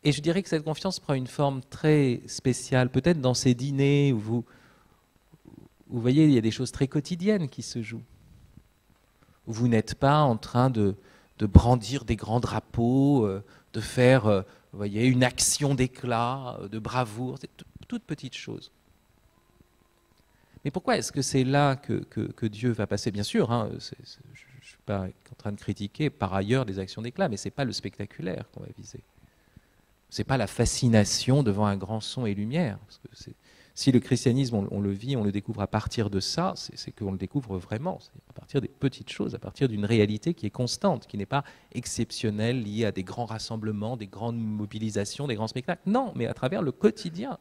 Et je dirais que cette confiance prend une forme très spéciale, peut-être dans ces dîners où vous voyez, il y a des choses très quotidiennes qui se jouent. Vous n'êtes pas en train de brandir des grands drapeaux, de faire, vous voyez, une action d'éclat, de bravoure, c'est toutes petites choses. Mais pourquoi est-ce que c'est là que Dieu va passer? Bien sûr, hein, je ne suis pas en train de critiquer par ailleurs des actions d'éclat, mais ce n'est pas le spectaculaire qu'on va viser. Ce n'est pas la fascination devant un grand son et lumière. Parce que si le christianisme, on le vit, on le découvre à partir de ça, c'est qu'on le découvre vraiment, à partir des petites choses, à partir d'une réalité qui est constante, qui n'est pas exceptionnelle, liée à des grands rassemblements, des grandes mobilisations, des grands spectacles. Non, mais à travers le quotidien.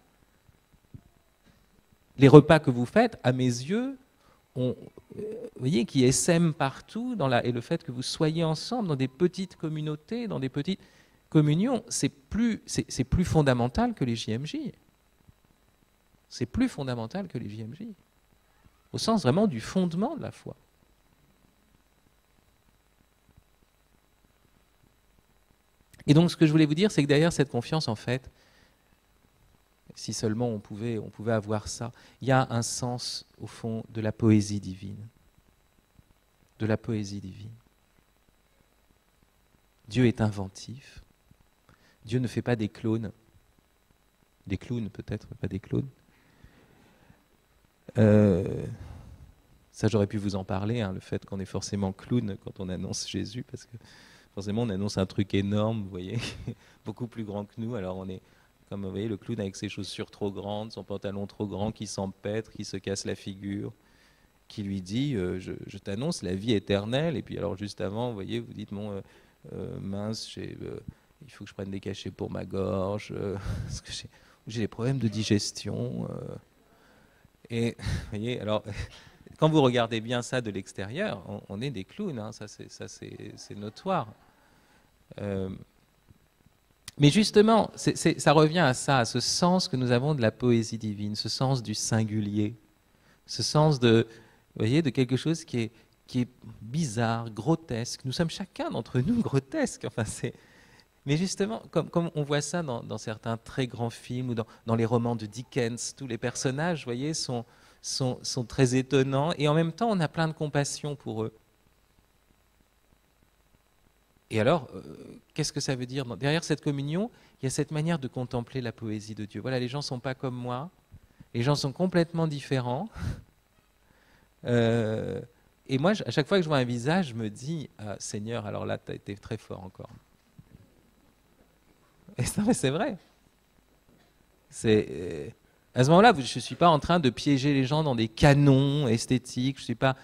Les repas que vous faites, à mes yeux, vous voyez, qui essaiment partout, et le fait que vous soyez ensemble dans des petites communautés, dans des petites communions, c'est plus fondamental que les JMJ. C'est plus fondamental que les JMJ, au sens vraiment du fondement de la foi. Et donc ce que je voulais vous dire, c'est que derrière cette confiance, en fait, si seulement on pouvait avoir ça, il y a un sens, au fond, de la poésie divine. De la poésie divine. Dieu est inventif. Dieu ne fait pas des clones. Des clowns peut-être, pas des clones. Ça, j'aurais pu vous en parler, hein, le fait qu'on est forcément clown quand on annonce Jésus, parce que forcément on annonce un truc énorme, vous voyez, beaucoup plus grand que nous. Alors on est, comme vous voyez, le clown avec ses chaussures trop grandes, son pantalon trop grand, qui s'empêtre, qui se casse la figure, qui lui dit je t'annonce la vie éternelle. Et puis alors juste avant, vous voyez, vous dites mince, il faut que je prenne des cachets pour ma gorge, parce que j'ai des problèmes de digestion. Et vous voyez, alors quand vous regardez bien ça de l'extérieur, on est des clowns, hein, ça c'est notoire. Mais justement, ça revient à ça, à ce sens que nous avons de la poésie divine, ce sens du singulier, ce sens de, vous voyez, de quelque chose qui est bizarre, grotesque. Nous sommes chacun d'entre nous grotesques. Enfin, mais justement, comme on voit ça dans certains très grands films ou dans les romans de Dickens, tous les personnages, vous voyez, sont très étonnants et en même temps, on a plein de compassion pour eux. Et alors, qu'est-ce que ça veut dire? Derrière cette communion, il y a cette manière de contempler la poésie de Dieu. Voilà, les gens ne sont pas comme moi, les gens sont complètement différents. Et moi, à chaque fois que je vois un visage, je me dis, ah, Seigneur, alors là, tu as été très fort encore. Et c'est vrai. À ce moment-là, je ne suis pas en train de piéger les gens dans des canons esthétiques. Je suis pas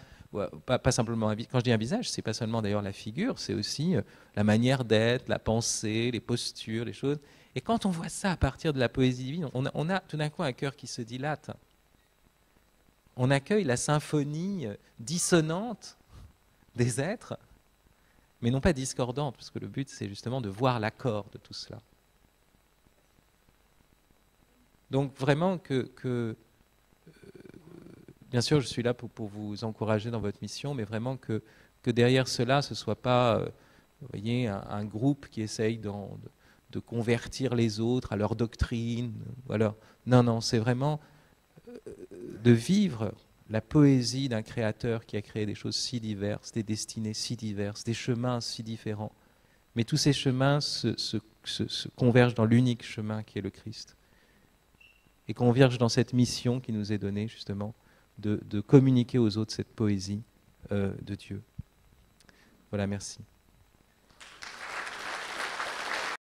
simplement quand je dis un visage, c'est pas seulement d'ailleurs la figure, c'est aussi la manière d'être, la pensée, les postures, les choses. Et quand on voit ça à partir de la poésie divine, on a tout d'un coup un cœur qui se dilate. On accueille la symphonie dissonante des êtres, mais non pas discordante, parce que le but, c'est justement de voir l'accord de tout cela. Donc vraiment bien sûr, je suis là pour vous encourager dans votre mission, mais vraiment que derrière cela, ce ne soit pas, vous voyez, un groupe qui essaye de convertir les autres à leur doctrine. Voilà. Non, c'est vraiment de vivre la poésie d'un créateur qui a créé des choses si diverses, des destinées si diverses, des chemins si différents. Mais tous ces chemins se convergent dans l'unique chemin qui est le Christ. Et convergent dans cette mission qui nous est donnée, justement, de communiquer aux autres cette poésie de Dieu. Voilà, merci.